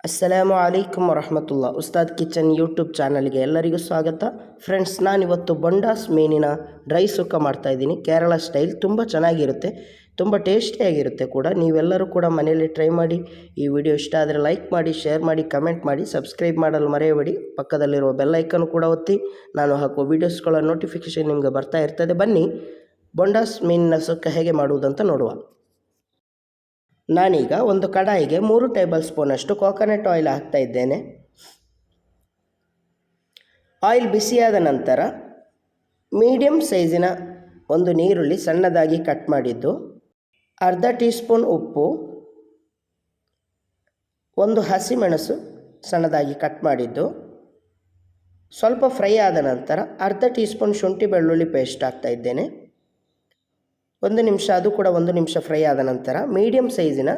ಅಸ್ಸಲಾಮು ಅಲೈಕುಮ್ ವರಹಮತುಲ್ಲಾ. Ustad kitchen YouTube ಚಾನಲ್ಗೆ ಎಲ್ಲರಿಗೂ ಸ್ವಾಗತ. ಫ್ರೆಂಡ್ಸ್, ನಾನಿವತ್ತು ಬೊಂಡಾಸ್ ಮೀನಿನ ಡ್ರೈ ಸುಕ್ಕ ಮಾಡ್ತಾಯಿದ್ದೀನಿ. ಕೇರಳ ಸ್ಟೈಲ್ ತುಂಬ ಚೆನ್ನಾಗಿರುತ್ತೆ, ತುಂಬ ಟೇಸ್ಟಿಯಾಗಿರುತ್ತೆ ಕೂಡ. ನೀವೆಲ್ಲರೂ ಕೂಡ ಮನೆಯಲ್ಲಿ ಟ್ರೈ ಮಾಡಿ. ಈ ವಿಡಿಯೋ ಇಷ್ಟ ಆದರೆ ಲೈಕ್ ಮಾಡಿ, ಶೇರ್ ಮಾಡಿ, ಕಮೆಂಟ್ ಮಾಡಿ, ಸಬ್ಸ್ಕ್ರೈಬ್ ಮಾಡಲು ಮರೆಯಬೇಡಿ. ಪಕ್ಕದಲ್ಲಿರುವ ಬೆಲ್ ಐಕನ್ ಕೂಡ ಒತ್ತಿ, ನಾನು ಹಾಕುವ ವೀಡಿಯೋಸ್ಗಳ ನೋಟಿಫಿಕೇಷನ್ ನಿಮಗೆ ಬರ್ತಾ ಇರ್ತದೆ. ಬನ್ನಿ ಬೊಂಡಾಸ್ ಮೀನಿನ ಸುಕ್ಕ ಹೇಗೆ ಮಾಡುವುದಂತ ನೋಡುವ. ನಾನೀಗ ಒಂದು ಕಡಾಯಿಗೆ 3 ಟೇಬಲ್ ಸ್ಪೂನಷ್ಟು ಕೋಕೋನಟ್ ಆಯಿಲ್ ಹಾಕ್ತಾ ಇದ್ದೇನೆ. ಆಯಿಲ್ ಬಿಸಿಯಾದ ನಂತರ ಮೀಡಿಯಮ್ ಸೈಜಿನ ಒಂದು ನೀರುಳ್ಳಿ ಸಣ್ಣದಾಗಿ ಕಟ್ ಮಾಡಿದ್ದು, ಅರ್ಧ ಟೀ ಸ್ಪೂನ್ ಉಪ್ಪು, ಒಂದು ಹಸಿಮೆಣಸು ಸಣ್ಣದಾಗಿ ಕಟ್ ಮಾಡಿದ್ದು, ಸ್ವಲ್ಪ ಫ್ರೈ ಆದ ನಂತರ ಅರ್ಧ ಟೀ ಸ್ಪೂನ್ ಶುಂಠಿ ಬೆಳ್ಳುಳ್ಳಿ ಪೇಸ್ಟ್ ಹಾಕ್ತಾ ಇದ್ದೇನೆ. 1 ನಿಮಿಷ, ಅದು ಕೂಡ 1 ನಿಮಿಷ ಫ್ರೈ ಆದ ನಂತರ ಮೀಡಿಯಮ್ ಸೈಜಿನ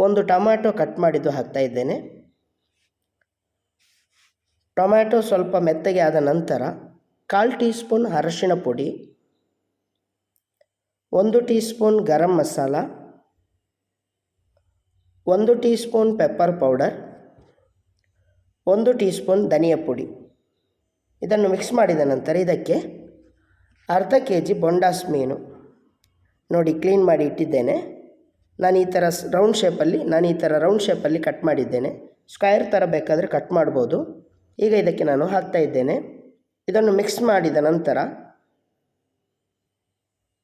ಒಂದು ಟೊಮ್ಯಾಟೊ ಕಟ್ ಮಾಡಿದ್ದು ಹಾಕ್ತಾ ಇದ್ದೇನೆ. ಟೊಮ್ಯಾಟೊ ಸ್ವಲ್ಪ ಮೆತ್ತಗೆ ಆದ ನಂತರ 1/4 ಟೀ ಸ್ಪೂನ್ ಅರಶಿಣ ಪುಡಿ, 1 tea spoon garam masala, 1 tea spoon pepper powder, 1 tea spoon ಧನಿಯಾ ಪುಡಿ. ಇದನ್ನು ಮಿಕ್ಸ್ ಮಾಡಿದ ನಂತರ ಇದಕ್ಕೆ ಅರ್ಧ kg ಬೊಂಡಾಸ್ ಮೀನು ನೋಡಿ ಕ್ಲೀನ್ ಮಾಡಿ ಇಟ್ಟಿದ್ದೇನೆ. ನಾನು ಈ ಥರ ರೌಂಡ್ ಶೇಪಲ್ಲಿ ಕಟ್ ಮಾಡಿದ್ದೇನೆ. ಸ್ಕ್ವೇರ್ ಥರ ಬೇಕಾದರೆ ಕಟ್ ಮಾಡ್ಬೋದು. ಈಗ ಇದಕ್ಕೆ ನಾನು ಹಾಕ್ತಾ ಇದ್ದೇನೆ. ಇದನ್ನು ಮಿಕ್ಸ್ ಮಾಡಿದ ನಂತರ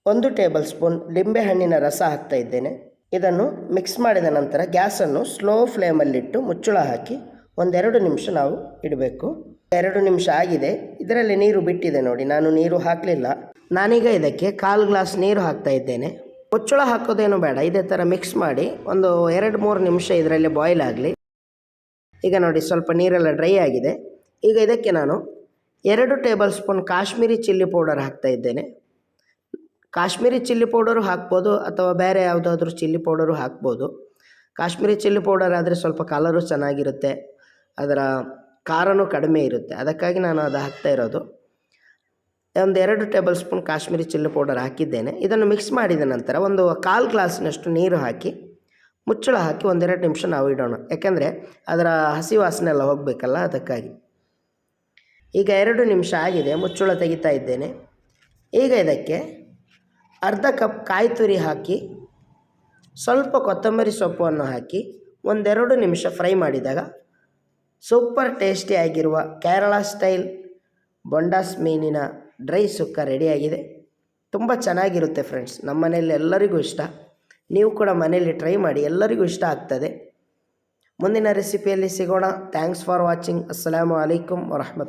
1 ಟೇಬಲ್ ಸ್ಪೂನ್ ಲಿಂಬೆಹಣ್ಣಿನ ರಸ ಹಾಕ್ತಾ ಇದ್ದೇನೆ. ಇದನ್ನು ಮಿಕ್ಸ್ ಮಾಡಿದ ನಂತರ ಗ್ಯಾಸನ್ನು ಸ್ಲೋ ಫ್ಲೇಮಲ್ಲಿಟ್ಟು ಮುಚ್ಚಳ ಹಾಕಿ 1-2 ನಿಮಿಷ ನಾವು ಇಡಬೇಕು. 2 ನಿಮಿಷ ಆಗಿದೆ. ಇದರಲ್ಲಿ ನೀರು ಬಿಟ್ಟಿದೆ ನೋಡಿ, ನಾನು ನೀರು ಹಾಕಲಿಲ್ಲ. ನಾನೀಗ ಇದಕ್ಕೆ 1/4 ಗ್ಲಾಸ್ ನೀರು ಹಾಕ್ತಾ ಇದ್ದೇನೆ. ಮುಚ್ಚಳ ಹಾಕೋದೇನು ಬೇಡ, ಇದೇ ಥರ ಮಿಕ್ಸ್ ಮಾಡಿ ಒಂದು 2-3 ನಿಮಿಷ ಇದರಲ್ಲಿ ಬಾಯ್ಲ್ ಆಗಲಿ. ಈಗ ನೋಡಿ ಸ್ವಲ್ಪ ನೀರೆಲ್ಲ ಡ್ರೈ ಆಗಿದೆ. ಈಗ ಇದಕ್ಕೆ ನಾನು 2 table spoon Kashmiri chilli powder ಹಾಕ್ತಾ ಇದ್ದೇನೆ. ಕಾಶ್ಮೀರಿ ಚಿಲ್ಲಿ ಪೌಡರು ಹಾಕ್ಬೋದು ಅಥವಾ ಬೇರೆ ಯಾವುದಾದ್ರೂ ಚಿಲ್ಲಿ ಪೌಡರು ಹಾಕ್ಬೋದು. ಕಾಶ್ಮೀರಿ ಚಿಲ್ಲಿ ಪೌಡರ್ ಆದರೆ ಸ್ವಲ್ಪ ಕಲರು ಚೆನ್ನಾಗಿರುತ್ತೆ, ಅದರ ಖಾರನೂ ಕಡಿಮೆ ಇರುತ್ತೆ, ಅದಕ್ಕಾಗಿ ನಾನು ಅದು ಹಾಕ್ತಾ ಇರೋದು. 2 table spoon Kashmiri chilli powder ಹಾಕಿದ್ದೇನೆ. ಇದನ್ನು ಮಿಕ್ಸ್ ಮಾಡಿದ ನಂತರ 1/4 ಗ್ಲಾಸಿನಷ್ಟು ನೀರು ಹಾಕಿ ಮುಚ್ಚಳ ಹಾಕಿ 1-2 ನಿಮಿಷ ನಾವು ಇಡೋಣ. ಯಾಕೆಂದರೆ ಅದರ ಹಸಿ ವಾಸನೆ ಎಲ್ಲ ಹೋಗಬೇಕಲ್ಲ, ಅದಕ್ಕಾಗಿ. ಈಗ 2 ನಿಮಿಷ ಆಗಿದೆ, ಮುಚ್ಚಳ ತೆಗಿತಾ ಇದ್ದೇನೆ. ಈಗ ಇದಕ್ಕೆ ಅರ್ಧ ಕಪ್ ಕಾಯಿ ತುರಿ ಹಾಕಿ ಸ್ವಲ್ಪ ಕೊತ್ತಂಬರಿ ಸೊಪ್ಪನ್ನು ಹಾಕಿ 1-2 ನಿಮಿಷ ಫ್ರೈ ಮಾಡಿದಾಗ ಸೂಪರ್ ಟೇಸ್ಟಿಯಾಗಿರುವ ಕೇರಳ ಸ್ಟೈಲ್ ಬೊಂಡಾಸ್ ಮೀನಿನ ಡ್ರೈ ಸುಕ್ಕ ರೆಡಿಯಾಗಿದೆ. ತುಂಬ ಚೆನ್ನಾಗಿರುತ್ತೆ ಫ್ರೆಂಡ್ಸ್, ನಮ್ಮ ಮನೆಯಲ್ಲಿ ಎಲ್ಲರಿಗೂ ಇಷ್ಟ. ನೀವು ಕೂಡ ಮನೆಯಲ್ಲಿ ಟ್ರೈ ಮಾಡಿ, ಎಲ್ಲರಿಗೂ ಇಷ್ಟ ಆಗ್ತದೆ. ಮುಂದಿನ ರೆಸಿಪಿಯಲ್ಲಿ ಸಿಗೋಣ. Thanks for watching. ಅಸ್ಸಲಾಮು ಅಲೈಕುಮ್ ವರಹಮತುಲ್ಲಾಹ್.